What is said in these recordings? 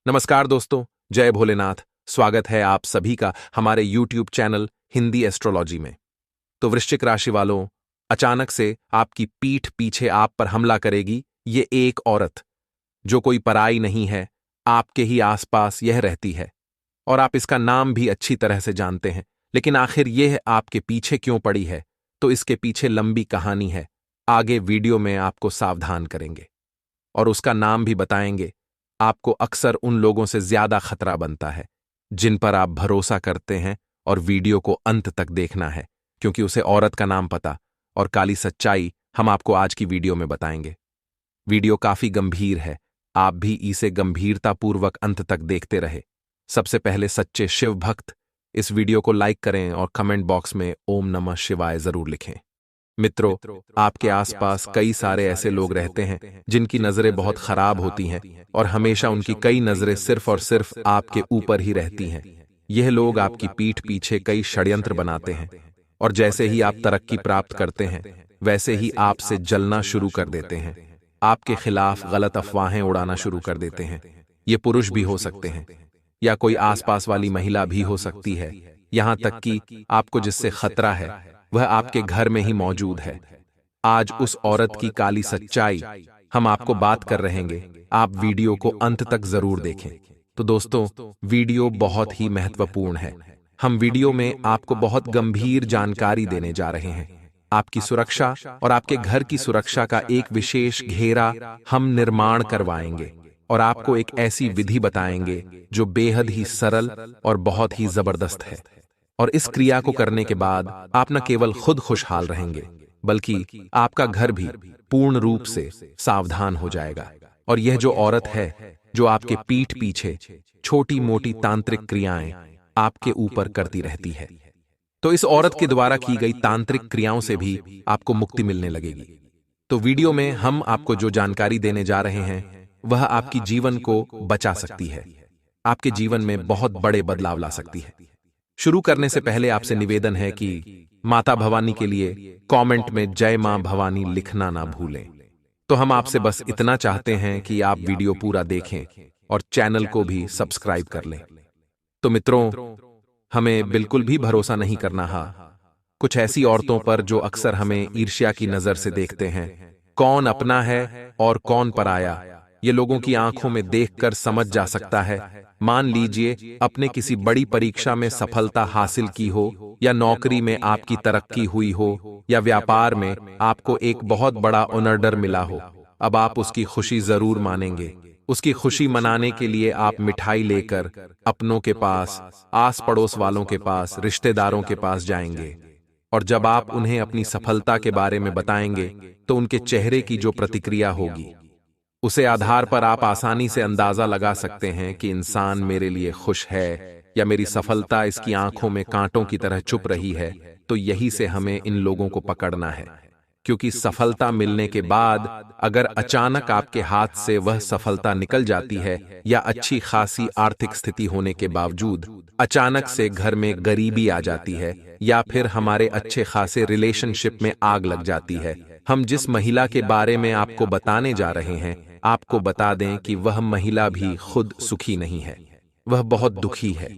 नमस्कार दोस्तों, जय भोलेनाथ। स्वागत है आप सभी का हमारे YouTube चैनल हिंदी एस्ट्रोलॉजी में। तो वृश्चिक राशि वालों, अचानक से आपकी पीठ पीछे आप पर हमला करेगी ये एक औरत, जो कोई पराई नहीं है, आपके ही आसपास यह रहती है और आप इसका नाम भी अच्छी तरह से जानते हैं। लेकिन आखिर यह आपके पीछे क्यों पड़ी है, तो इसके पीछे लंबी कहानी है। आगे वीडियो में आपको सावधान करेंगे और उसका नाम भी बताएंगे। आपको अक्सर उन लोगों से ज्यादा खतरा बनता है जिन पर आप भरोसा करते हैं, और वीडियो को अंत तक देखना है क्योंकि उसे औरत का नाम पता और काली सच्चाई हम आपको आज की वीडियो में बताएंगे। वीडियो काफी गंभीर है, आप भी इसे गंभीरतापूर्वक अंत तक देखते रहे। सबसे पहले सच्चे शिव भक्त इस वीडियो को लाइक करें और कमेंट बॉक्स में ओम नमः शिवाय जरूर लिखें। मित्रों, आपके आसपास कई सारे ऐसे लोग रहते हैं जिनकी नजरें बहुत खराब होती हैं और हमेशा उनकी कई नजरें सिर्फ और सिर्फ आपके ऊपर ही रहती हैं। यह लोग आपकी पीठ पीछे कई षड्यंत्र बनाते हैं और जैसे ही आप तरक्की प्राप्त करते हैं वैसे ही आपसे जलना शुरू कर देते हैं। आपके खिलाफ गलत अफवाहें उड़ाना शुरू कर देते हैं। ये पुरुष भी हो सकते हैं या कोई आसपास वाली महिला भी हो सकती है। यहां तक कि आपको जिससे खतरा है वह आपके घर में ही मौजूद है। आज उस औरत की काली सच्चाई हम आपको बात कर रहेंगे। आप वीडियो को अंत तक जरूर देखें। तो दोस्तों, वीडियो बहुत ही महत्वपूर्ण है। हम वीडियो में आपको बहुत गंभीर जानकारी देने जा रहे हैं। आपकी सुरक्षा और आपके घर की सुरक्षा का एक विशेष घेरा हम निर्माण करवाएंगे और आपको एक ऐसी विधि बताएंगे जो बेहद ही सरल और बहुत ही जबरदस्त है। और इस क्रिया को करने के बाद आप न केवल खुद खुशहाल रहेंगे बल्कि आपका घर भी पूर्ण रूप से सावधान हो जाएगा। और यह जो औरत है जो आपके पीठ पीछे छोटी मोटी तांत्रिक क्रियाएं आपके ऊपर करती रहती है, तो इस औरत के द्वारा की गई तांत्रिक क्रियाओं से भी आपको मुक्ति मिलने लगेगी। तो वीडियो में हम आपको जो जानकारी देने जा रहे हैं वह आपकी जीवन को बचा सकती है, आपके जीवन में बहुत बड़े बदलाव ला सकती है। शुरू करने से पहले आपसे निवेदन है कि माता भवानी के लिए कमेंट में जय मां भवानी लिखना ना भूलें। तो हम आपसे बस इतना चाहते हैं कि आप वीडियो पूरा देखें और चैनल को भी सब्सक्राइब कर लें। तो मित्रों, हमें बिल्कुल भी भरोसा नहीं करना है कुछ ऐसी औरतों पर जो अक्सर हमें ईर्ष्या की नजर से देखते हैं। कौन अपना है और कौन पराया, ये लोगों की आंखों में देखकर समझ जा सकता है। मान लीजिए अपने किसी बड़ी परीक्षा में सफलता हासिल की हो, या नौकरी में आपकी तरक्की हुई हो, या व्यापार में आपको एक बहुत बड़ा ऑर्डर मिला हो। अब आप उसकी खुशी जरूर मानेंगे। उसकी खुशी मनाने के लिए आप मिठाई लेकर अपनों के पास, आस पड़ोस वालों के पास, रिश्तेदारों के पास जाएंगे। और जब आप उन्हें अपनी सफलता के बारे में बताएंगे तो उनके चेहरे की जो प्रतिक्रिया होगी उसे आधार पर आप आसानी से अंदाजा लगा सकते हैं कि इंसान मेरे लिए खुश है या मेरी सफलता इसकी आंखों में कांटों की तरह चुप रही है। तो यही से हमें इन लोगों को पकड़ना है, क्योंकि सफलता मिलने के बाद अगर अचानक आपके हाथ से वह सफलता निकल जाती है, या अच्छी खासी आर्थिक स्थिति होने के बावजूद अचानक से घर में गरीबी आ जाती है, या फिर हमारे अच्छे खासे रिलेशनशिप में आग लग जाती है। हम जिस महिला के बारे में आपको बताने जा रहे हैं, आपको बता दें कि वह महिला भी खुद सुखी नहीं है, वह बहुत दुखी है,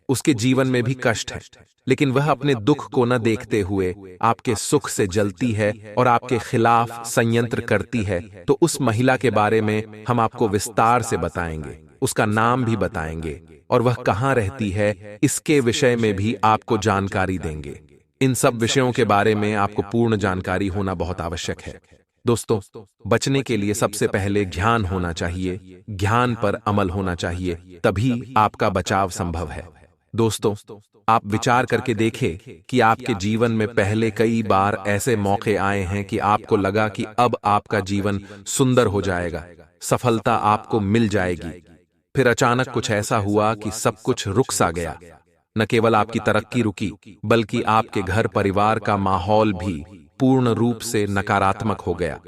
उसके जीवन में भी कष्ट है, लेकिन वह अपने दुख को न देखते हुए आपके सुख से जलती है और आपके खिलाफ संयंत्र करती है। तो उस महिला के बारे में हम आपको विस्तार से बताएंगे, उसका नाम भी बताएंगे और वह कहाँ रहती है इसके विषय में भी आपको जानकारी देंगे। इन सब विषयों के बारे में आपको पूर्ण जानकारी होना बहुत आवश्यक है। दोस्तों, बचने के लिए सबसे पहले ज्ञान होना चाहिए, ज्ञान पर अमल होना चाहिए, तभी आपका बचाव संभव है। दोस्तों, आप विचार करके देखें कि आपके जीवन में पहले कई बार ऐसे मौके आए हैं कि आपको लगा कि अब आपका जीवन सुंदर हो जाएगा, सफलता आपको मिल जाएगी। फिर अचानक कुछ ऐसा हुआ कि सब कुछ रुक सा गया। न केवल आपकी तरक्की रुकी, बल्कि आपके घर परिवार का माहौल भी पूर्ण रूप से नकारात्मक हो गया।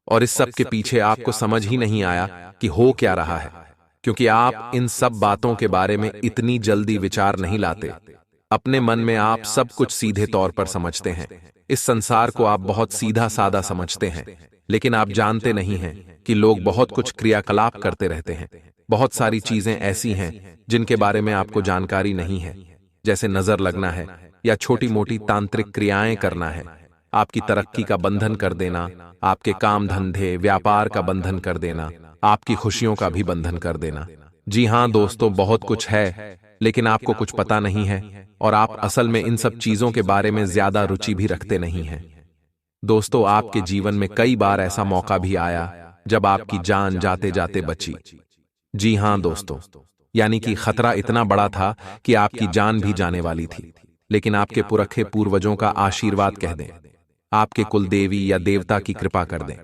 और इस सब के पीछे आपको समझ ही नहीं आया कि हो क्या रहा है, क्योंकि आप इन सब बातों के बारे में इतनी जल्दी विचार नहीं लाते। अपने मन में आप सब कुछ सीधे तौर पर समझते हैं। इस संसार को आप बहुत सीधा सादा समझते हैं। लेकिन आप जानते नहीं हैं कि लोग बहुत कुछ क्रियाकलाप करते रहते हैं। बहुत सारी चीजें ऐसी हैं जिनके बारे में आपको जानकारी नहीं है, जैसे नजर लगना है या छोटी मोटी तांत्रिक क्रियाएं करना है, आपकी तरक्की का बंधन कर देना, आपके काम धंधे व्यापार का बंधन कर देना, आपकी खुशियों का भी बंधन कर देना। जी हां दोस्तों, बहुत कुछ है, लेकिन आपको कुछ पता नहीं है और आप असल में इन सब चीजों के बारे में ज्यादा रुचि भी रखते नहीं हैं। दोस्तों, आपके जीवन में कई बार ऐसा मौका भी आया जब आपकी जान जाते जाते बची। जी हां दोस्तों, यानी कि खतरा इतना बड़ा था कि आपकी जान भी जाने वाली थी, लेकिन आपके पुरखे पूर्वजों का आशीर्वाद कह दें, आपके कुल देवी या देवता की कृपा कर दें,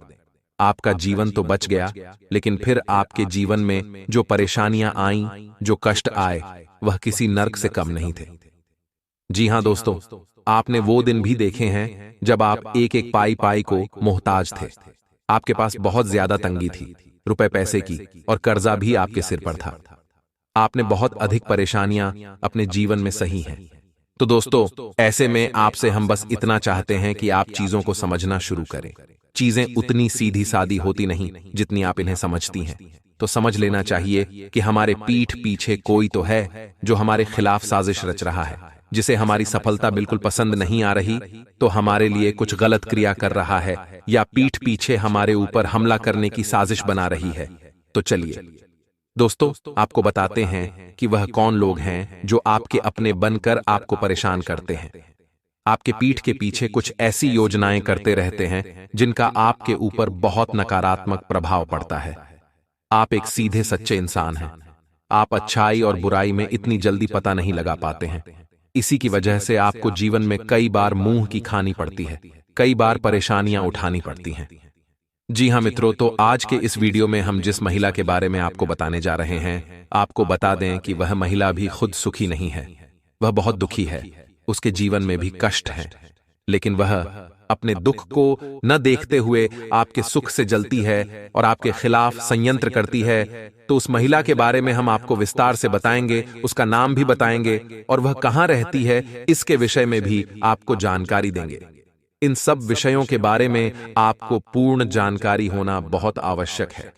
आपका जीवन तो बच गया, लेकिन फिर आपके जीवन में जो परेशानियां आईं, जो कष्ट आए, वह किसी नर्क से कम नहीं थे। जी हां दोस्तों, आपने वो दिन भी देखे हैं जब आप एक एक पाई पाई को मोहताज थे। आपके पास बहुत ज्यादा तंगी थी, रुपए पैसे की, और कर्जा भी आपके सिर पर था। आपने बहुत अधिक परेशानियां अपने जीवन में सही हैं। तो दोस्तों, ऐसे में आपसे हम बस इतना चाहते हैं कि आप चीजों को समझना शुरू करें। चीजें उतनी सीधी सादी होती नहीं जितनी आप इन्हें समझती हैं। तो समझ लेना चाहिए कि हमारे पीठ पीछे कोई तो है जो हमारे खिलाफ साजिश रच रहा है, जिसे हमारी सफलता बिल्कुल पसंद नहीं आ रही, तो हमारे लिए कुछ गलत क्रिया कर रहा है या पीठ पीछे हमारे ऊपर हमला करने की साजिश बना रही है। तो चलिए दोस्तों, आपको बताते हैं कि वह कौन लोग हैं जो आपके अपने बनकर आपको परेशान करते हैं। आपके पीठ के पीछे कुछ ऐसी योजनाएं करते रहते हैं जिनका आपके ऊपर बहुत नकारात्मक प्रभाव पड़ता है। आप एक सीधे सच्चे इंसान हैं। आप अच्छाई और बुराई में इतनी जल्दी पता नहीं लगा पाते हैं। इसी की वजह से आपको जीवन में कई बार मुंह की खानी पड़ती है, कई बार परेशानियां उठानी पड़ती हैं। जी हां मित्रों, तो आज के इस वीडियो में हम जिस महिला के बारे में आपको बताने जा रहे हैं, आपको बता दें कि वह महिला भी खुद सुखी नहीं है। वह बहुत दुखी है, उसके जीवन में भी कष्ट है, लेकिन वह अपने दुख को न देखते हुए आपके सुख से जलती है और आपके खिलाफ संयंत्र करती है। तो उस महिला के बारे में हम आपको विस्तार से बताएंगे, उसका नाम भी बताएंगे और वह कहां रहती है इसके विषय में भी आपको जानकारी देंगे। इन सब विषयों के बारे में आपको पूर्ण जानकारी होना बहुत आवश्यक है।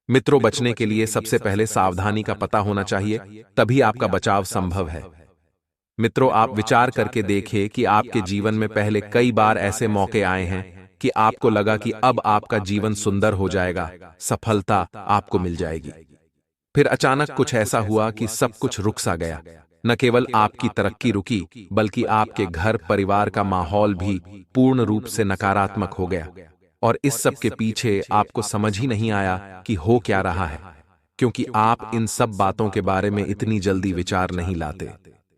मित्रों, बचने के लिए सबसे पहले सावधानी का पता होना चाहिए, तभी आपका बचाव संभव है। मित्रों, आप विचार करके देखिए कि आपके जीवन में पहले कई बार ऐसे मौके आए हैं कि आपको लगा कि अब आपका जीवन सुंदर हो जाएगा, सफलता आपको मिल जाएगी। फिर अचानक कुछ ऐसा हुआ कि सब कुछ रुक सा गया। न केवल आपकी तरक्की रुकी, बल्कि आपके घर परिवार का माहौल भी पूर्ण रूप से नकारात्मक हो गया। और इस सब के पीछे आपको समझ ही नहीं आया कि हो क्या रहा है, क्योंकि आप इन सब बातों के बारे में इतनी जल्दी विचार नहीं लाते।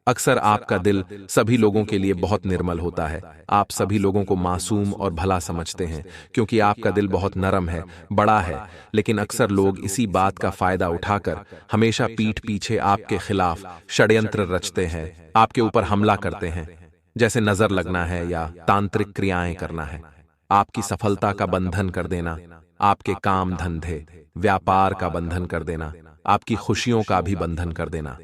अक्सर आपका दिल सभी लोगों के लिए बहुत निर्मल होता है। आप सभी लोगों को मासूम और भला समझते हैं, क्योंकि आपका दिल बहुत नरम है, बड़ा है। लेकिन अक्सर लोग इसी बात का फायदा उठाकर हमेशा पीठ पीछे आपके खिलाफ षड्यंत्र रचते हैं, आपके ऊपर हमला करते हैं, जैसे नजर लगना है या तांत्रिक क्रियाएं करना है, आपकी सफलता का बंधन कर देना, आपके काम धंधे व्यापार का बंधन कर देना, आपकी खुशियों का भी बंधन कर देना।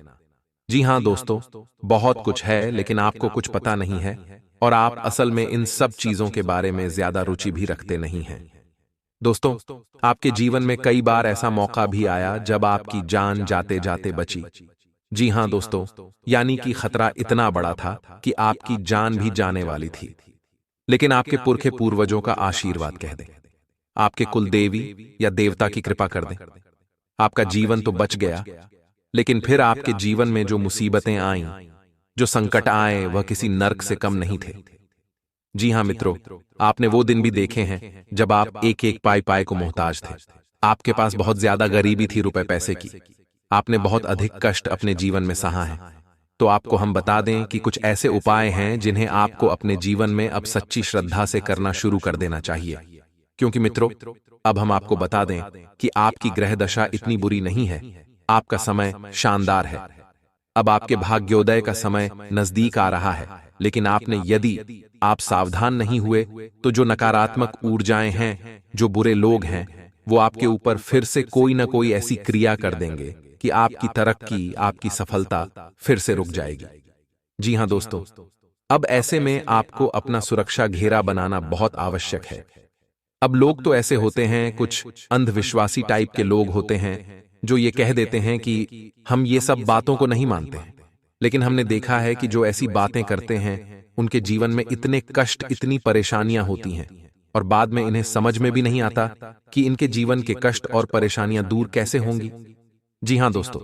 जी हां दोस्तों, बहुत कुछ है, लेकिन आपको कुछ पता नहीं है और आप असल में इन सब चीजों के बारे में ज्यादा रुचि भी रखते नहीं हैं। दोस्तों, आपके जीवन में कई बार ऐसा मौका भी आया जब आपकी जान जाते जाते बची। जी हां दोस्तों, यानी कि खतरा इतना बड़ा था कि आपकी जान भी जाने वाली थी, लेकिन आपके पुरखे पूर्वजों का आशीर्वाद कह दें, आपके कुल देवी या देवता की कृपा कर दें, आपका जीवन तो बच गया, लेकिन फिर आपके जीवन में जो मुसीबतें आईं, जो संकट आए, वह किसी नर्क से कम नहीं थे। जी हां मित्रों, आपने वो दिन भी देखे हैं जब आप एक एक पाई पाई को मोहताज थे। आपके पास बहुत ज्यादा गरीबी थी रुपए पैसे की। आपने बहुत अधिक कष्ट अपने जीवन में सहा है। तो आपको हम बता दें कि कुछ ऐसे उपाय हैं जिन्हें आपको अपने जीवन में अब सच्ची श्रद्धा से करना शुरू कर देना चाहिए। क्योंकि मित्रों, अब हम आपको बता दें कि आपकी ग्रह दशा इतनी बुरी नहीं है, आपका समय शानदार है। अब आपके भाग्योदय का समय नजदीक आ रहा है, लेकिन यदि आप सावधान नहीं हुए तो जो नकारात्मक ऊर्जाएं हैं, जो बुरे लोग हैं, वो आपके ऊपर फिर से कोई ना कोई ऐसी क्रिया कर देंगे कि आपकी तरक्की, आपकी सफलता फिर से रुक जाएगी। जी हां दोस्तों, अब ऐसे में आपको अपना सुरक्षा घेरा बनाना बहुत आवश्यक है। अब लोग तो ऐसे होते हैं, कुछ अंधविश्वासी टाइप के लोग होते हैं जो ये कह देते हैं कि हम ये सब बातों को नहीं मानते हैं। लेकिन हमने देखा है कि जो ऐसी बातें करते हैं उनके जीवन में इतने कष्ट, इतनी परेशानियां होती हैं और बाद में इन्हें समझ में भी नहीं आता कि इनके जीवन के कष्ट और परेशानियां दूर कैसे होंगी। जी हां दोस्तों,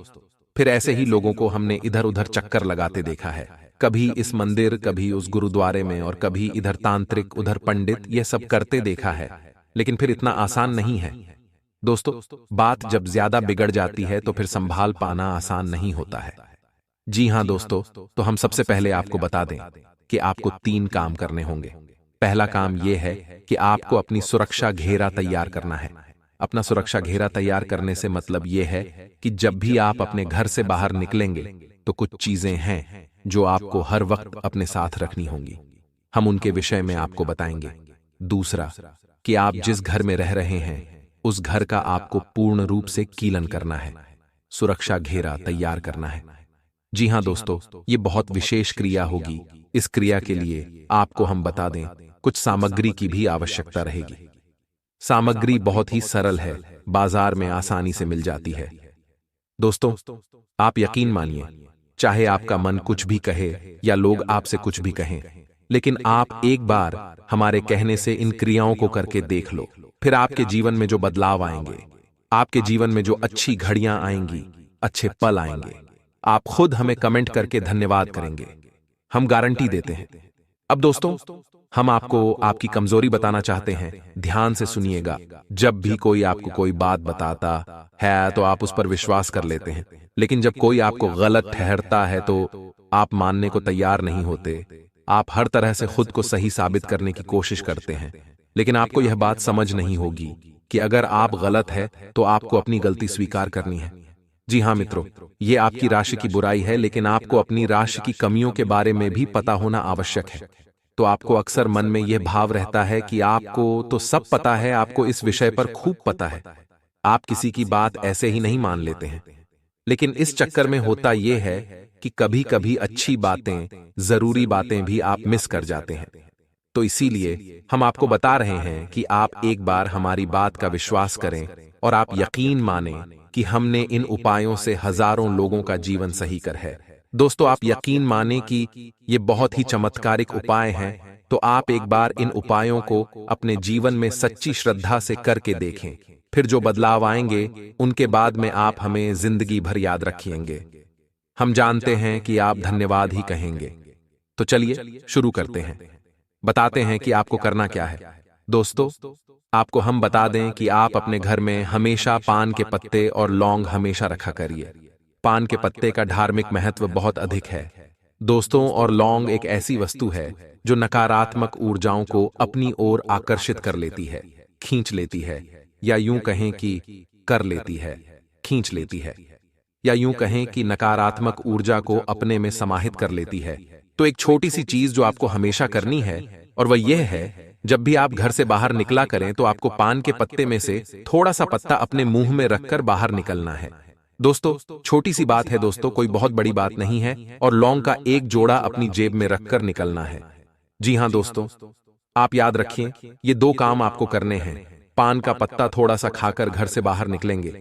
फिर ऐसे ही लोगों को हमने इधर उधर चक्कर लगाते देखा है, कभी इस मंदिर, कभी उस गुरुद्वारे में, और कभी इधर तांत्रिक, उधर पंडित, ये सब करते देखा है। लेकिन फिर इतना आसान नहीं है दोस्तों। बात जब ज्यादा बिगड़ जाती है तो फिर संभाल पाना आसान नहीं होता है। जी हां दोस्तों, तो हम सबसे पहले आपको बता दें कि आपको 3 काम करने होंगे। पहला काम यह है कि आपको अपनी सुरक्षा घेरा तैयार करना है। अपना सुरक्षा घेरा तैयार करने से मतलब यह है कि जब भी आप अपने घर से बाहर निकलेंगे तो कुछ चीजें हैं जो आपको हर वक्त अपने साथ रखनी होंगी। हम उनके विषय में आपको बताएंगे। दूसरा, कि आप जिस घर में रह रहे हैं उस घर का आपको पूर्ण रूप से कीलन करना है, सुरक्षा घेरा तैयार करना है। जी हां दोस्तों, ये बहुत विशेष क्रिया होगी। इस क्रिया के लिए आपको हम बता दें, कुछ सामग्री की भी आवश्यकता रहेगी। सामग्री बहुत ही सरल है, बाजार में आसानी से मिल जाती है। दोस्तों, आप यकीन मानिए, चाहे आपका मन कुछ भी कहे या लोग आपसे कुछ भी कहें, लेकिन आप एक बार हमारे कहने से इन क्रियाओं को करके देख लो, फिर आपके जीवन में जो बदलाव आएंगे, आपके जीवन में जो अच्छी घड़ियां आएंगी, अच्छे पल आएंगे, आप खुद हमें कमेंट करके धन्यवाद करेंगे। हम गारंटी देते हैं। अब दोस्तों, हम आपको आपकी कमजोरी बताना चाहते हैं। ध्यान से सुनिएगा। जब भी कोई आपको कोई बात बताता है तो आप उस पर विश्वास कर लेते हैं, लेकिन जब कोई आपको गलत ठहरता है तो आप मानने को तैयार नहीं होते। आप हर तरह से खुद को सही साबित करने की कोशिश करते हैं, लेकिन आपको यह बात समझ नहीं होगी कि अगर आप गलत है तो आपको अपनी गलती स्वीकार करनी है। जी हां मित्रों, ये आपकी राशि की बुराई है, लेकिन आपको अपनी राशि की कमियों के बारे में भी पता होना आवश्यक है। तो आपको अक्सर मन में यह भाव रहता है कि आपको तो सब पता है, आपको इस विषय पर खूब पता है, आप किसी की बात ऐसे ही नहीं मान लेते हैं। लेकिन इस चक्कर में होता यह है कि कभी कभी अच्छी बातें, जरूरी बातें भी आप मिस कर जाते हैं। तो इसीलिए हम आपको बता रहे हैं कि आप एक बार हमारी बात का विश्वास करें और आप यकीन मानें कि हमने इन उपायों से हजारों लोगों का जीवन सही कर है। दोस्तों, आप यकीन मानें कि ये बहुत ही चमत्कारिक उपाय हैं, तो आप एक बार इन उपायों को अपने जीवन में सच्ची श्रद्धा से करके देखें। फिर जो बदलाव आएंगे उनके बाद में आप हमें जिंदगी भर याद रखिएंगे। हम जानते हैं कि आप धन्यवाद ही कहेंगे। तो चलिए शुरू करते हैं। बताते हैं कि आपको करना क्या है। दोस्तों, आपको हम बता दें कि आप अपने घर में हमेशा पान के पत्ते और लौंग हमेशा रखा करिए। पान के पत्ते का धार्मिक महत्व बहुत अधिक है दोस्तों, और लौंग एक ऐसी वस्तु है जो नकारात्मक ऊर्जाओं को अपनी ओर आकर्षित कर लेती है, खींच लेती है, या यूं कहें कि कर लेती है, खींच लेती है, या यूं कहें कि नकारात्मक ऊर्जा को अपने में समाहित कर लेती है। तो एक छोटी सी चीज जो आपको हमेशा करनी है, और वह यह है, जब भी आप घर से बाहर निकला करें तो आपको पान के पत्ते में से थोड़ा सा पत्ता अपने मुंह में रखकर बाहर निकलना है। दोस्तों, छोटी सी बात है दोस्तों, कोई बहुत बड़ी बात नहीं है, और लौंग का एक जोड़ा अपनी जेब में रखकर निकलना है। जी हां दोस्तों, आप याद रखिए, ये 2 काम आपको करने हैं। पान का पत्ता थोड़ा सा खाकर घर से बाहर निकलेंगे,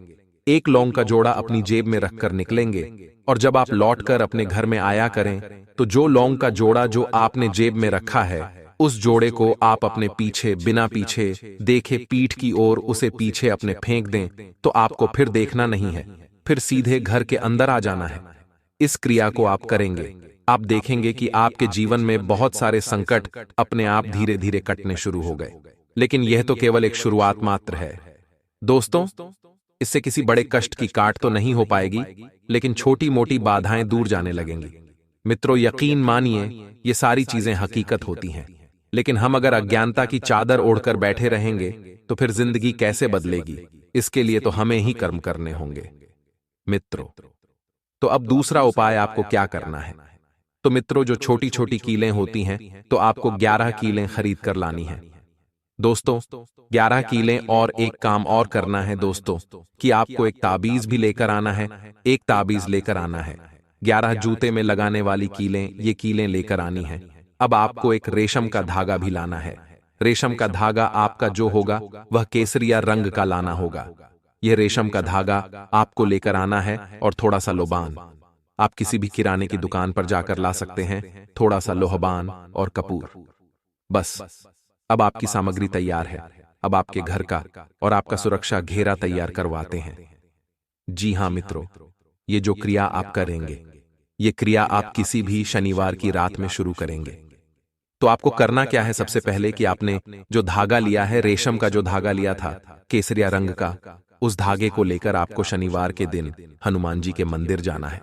एक लौंग का जोड़ा अपनी जेब में रखकर निकलेंगे, और जब आप लौटकर अपने घर में आया करें तो जो लौंग का जोड़ा जो आपने जेब में रखा है, उस जोड़े को आप अपने पीछे, बिना पीछे देखे पीठ की ओर उसे पीछे अपने फेंक दें। तो आपको फिर देखना नहीं है, फिर सीधे घर के अंदर आ जाना है। इस क्रिया को आप करेंगे, आप देखेंगे कि आपके जीवन में बहुत सारे संकट अपने आप धीरे धीरे कटने शुरू हो गए। लेकिन यह तो केवल एक शुरुआत मात्र है दोस्तों। इससे किसी बड़े कष्ट की काट तो नहीं हो पाएगी, लेकिन छोटी मोटी बाधाएं दूर जाने लगेंगी। मित्रों, यकीन मानिए, ये सारी चीजें हकीकत होती हैं, लेकिन हम अगर अज्ञानता की चादर ओढ़कर बैठे रहेंगे तो फिर जिंदगी कैसे बदलेगी। इसके लिए तो हमें ही कर्म करने होंगे मित्रों। तो अब दूसरा उपाय आपको क्या करना है। तो मित्रों, जो छोटी छोटी कीलें होती हैं तो आपको 11 कीलें खरीद कर लानी है दोस्तों। 11 कीलें, और एक काम और करना है दोस्तों, कि आपको एक ताबीज भी लेकर आना है। एक ताबीज लेकर आना है। 11 जूते में लगाने वाली कीलें, ये कीलें लेकर आनी है। अब आपको एक रेशम का धागा भी लाना है। रेशम का धागा आपका जो होगा वह केसरिया रंग का लाना होगा। यह रेशम का धागा आपको लेकर आना है और थोड़ा सा लोबान। आप किसी भी किराने की दुकान पर जाकर ला सकते हैं, थोड़ा सा लोहबान और कपूर। बस अब आपकी सामग्री तैयार है। अब आपके घर का और आपका सुरक्षा घेरा तैयार करवाते हैं। जी हां मित्रों, ये जो क्रिया आप करेंगे, ये क्रिया आप किसी भी शनिवार की रात में शुरू करेंगे। तो आपको करना क्या है? सबसे पहले कि आपने जो धागा लिया है, रेशम का जो धागा लिया था केसरिया रंग का, उस धागे को लेकर आपको शनिवार के दिन हनुमान जी के मंदिर जाना है।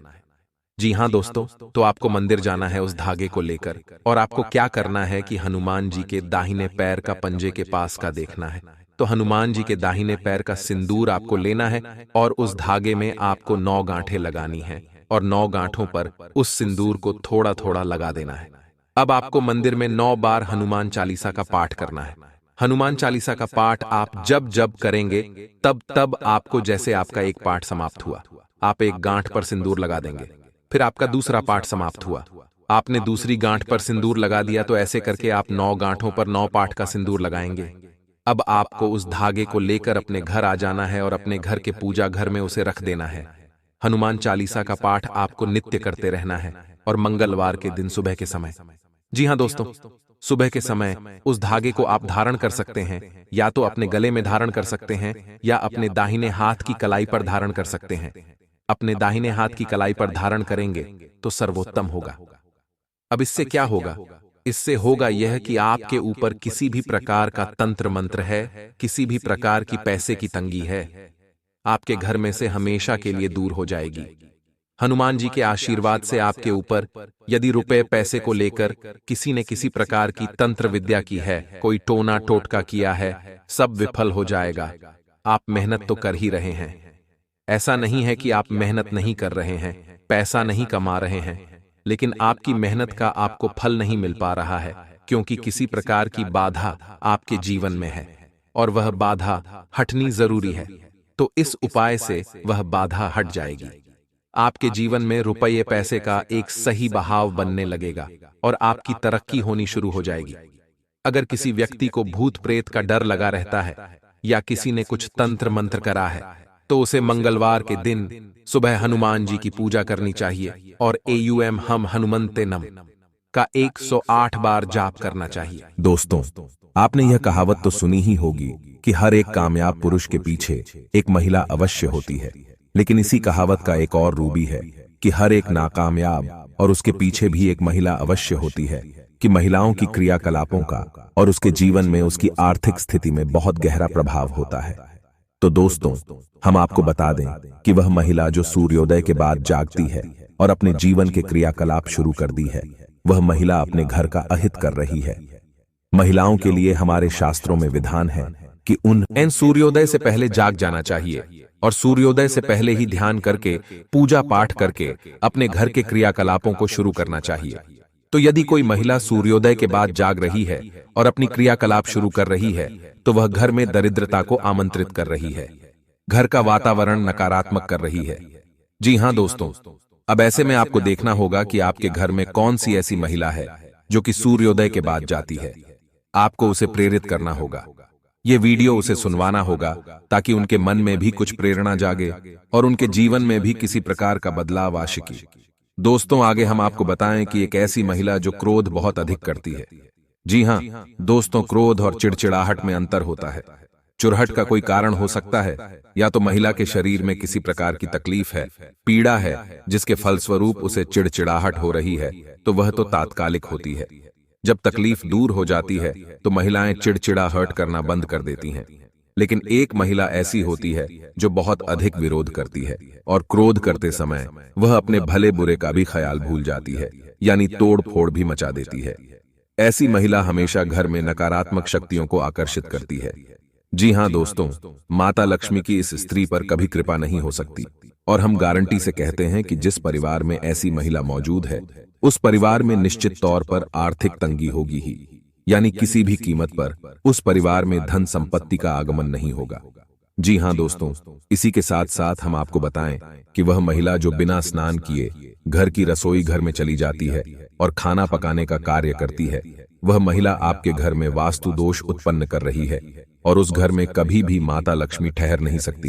जी हां दोस्तों, तो आपको मंदिर जाना है उस धागे को लेकर, और आपको क्या करना है कि हनुमान जी के दाहिने पैर का पंजे के पास का देखना है। तो हनुमान जी के दाहिने पैर का सिंदूर आपको लेना है और उस धागे में आपको 9 गांठें लगानी है और 9 गांठों पर उस सिंदूर को थोड़ा थोड़ा लगा देना है। अब आपको मंदिर में 9 बार हनुमान चालीसा का पाठ करना है। हनुमान चालीसा का पाठ आप जब जब करेंगे तब तब आपको, जैसे आपका एक पाठ समाप्त हुआ, आप एक गांठ पर सिंदूर लगा देंगे, फिर आपका दूसरा पाठ समाप्त हुआ, आपने दूसरी गांठ पर सिंदूर लगा दिया, तो ऐसे करके आप 9 गांठों पर 9 पाठ का सिंदूर लगाएंगे। अब आपको उस धागे को लेकर अपने घर आ जाना है और अपने घर के पूजा घर में उसे रख देना है। हनुमान चालीसा का पाठ आपको नित्य करते रहना है और मंगलवार के दिन सुबह के समय, जी हां दोस्तों, सुबह के समय उस धागे को आप धारण कर सकते हैं, या तो अपने गले में धारण कर सकते हैं या अपने दाहिने हाथ की कलाई पर धारण कर सकते हैं। अपने दाहिने हाथ की कलाई पर धारण करेंगे तो सर्वोत्तम होगा। अब इससे क्या होगा? इससे होगा यह कि आपके ऊपर किसी भी प्रकार का तंत्र मंत्र है, किसी भी प्रकार की पैसे की तंगी है, आपके घर में से हमेशा के लिए दूर हो जाएगी। हनुमान जी के आशीर्वाद से आपके ऊपर यदि रुपए पैसे को लेकर किसी ने किसी प्रकार की तंत्र विद्या की है, कोई टोना टोटका किया है, सब विफल हो जाएगा। आप मेहनत तो कर ही रहे हैं, ऐसा नहीं है कि आप मेहनत नहीं कर रहे हैं, पैसा नहीं कमा रहे हैं, लेकिन आपकी मेहनत का आपको फल नहीं मिल पा रहा है, क्योंकि किसी प्रकार की बाधा आपके जीवन में है और वह बाधा हटनी जरूरी है। तो इस उपाय से वह बाधा हट जाएगी। आपके जीवन में रुपये पैसे का एक सही बहाव बनने लगेगा और आपकी तरक्की होनी शुरू हो जाएगी। अगर किसी व्यक्ति को भूत प्रेत का डर लगा रहता है या किसी ने कुछ तंत्र मंत्र करा है, तो उसे मंगलवार के दिन सुबह हनुमान जी की पूजा करनी चाहिए और AUM हम हनुमंते नम का 108 बार जाप करना चाहिए। दोस्तों, आपने यह कहावत तो सुनी ही होगी कि हर एक कामयाब पुरुष के पीछे एक महिला अवश्य होती है, लेकिन इसी कहावत का एक और रूप भी है कि हर एक नाकामयाब और उसके पीछे भी एक महिला अवश्य होती है, कि महिलाओं की क्रियाकलापों का और उसके जीवन में उसकी आर्थिक स्थिति में बहुत गहरा प्रभाव होता है। तो दोस्तों, हम आपको बता दें कि वह महिला जो सूर्योदय के बाद जागती है और अपने जीवन के क्रियाकलाप शुरू कर दी है, वह महिला अपने घर का अहित कर रही है। महिलाओं के लिए हमारे शास्त्रों में विधान है कि उन्हें सूर्योदय से पहले जाग जाना चाहिए और सूर्योदय से पहले ही ध्यान करके, पूजा पाठ करके अपने घर के क्रियाकलापों को शुरू करना चाहिए। तो यदि कोई महिला सूर्योदय के बाद जाग रही है और अपनी क्रियाकलाप शुरू कर रही है, तो वह घर में दरिद्रता को आमंत्रित कर रही है, घर का वातावरण नकारात्मक कर रही है। जी हां दोस्तों, अब ऐसे में आपको देखना होगा कि आपके घर में कौन सी ऐसी महिला है जो कि सूर्योदय के बाद जाती है। आपको उसे प्रेरित करना होगा, ये वीडियो उसे सुनवाना होगा, ताकि उनके मन में भी कुछ प्रेरणा जागे और उनके जीवन में भी किसी प्रकार का बदलाव आ सके। दोस्तों, आगे हम आपको बताएं कि एक ऐसी महिला जो क्रोध बहुत अधिक करती है। जी हां दोस्तों, क्रोध और चिड़चिड़ाहट में अंतर होता है। चुरहट का कोई कारण हो सकता है, या तो महिला के शरीर में किसी प्रकार की तकलीफ है, पीड़ा है, जिसके फलस्वरूप उसे चिड़चिड़ाहट हो रही है, तो वह तो तात्कालिक होती है। जब तकलीफ दूर हो जाती है तो महिलाएं चिड़चिड़ाहट करना बंद कर देती हैं। लेकिन एक महिला ऐसी होती है जो बहुत अधिक विरोध करती है और क्रोध करते समय वह अपने भले बुरे का भी ख्याल भूल जाती है, यानी तोड़ फोड़ भी मचा देती है। ऐसी महिला हमेशा घर में नकारात्मक शक्तियों को आकर्षित करती है। जी हां दोस्तों, माता लक्ष्मी की इस स्त्री पर कभी कृपा नहीं हो सकती, और हम गारंटी से कहते हैं कि जिस परिवार में ऐसी महिला मौजूद है, उस परिवार में निश्चित तौर पर आर्थिक तंगी होगी ही, यानी किसी भी कीमत पर उस परिवार में धन संपत्ति का आगमन नहीं होगा। जी हां दोस्तों, इसी के साथ साथ हम आपको बताएं कि वह महिला जो बिना स्नान किए घर की रसोई घर में चली जाती है और खाना पकाने का कार्य करती है, वह महिला आपके घर में वास्तु दोष उत्पन्न कर रही है और उस घर में कभी भी माता लक्ष्मी ठहर नहीं सकती।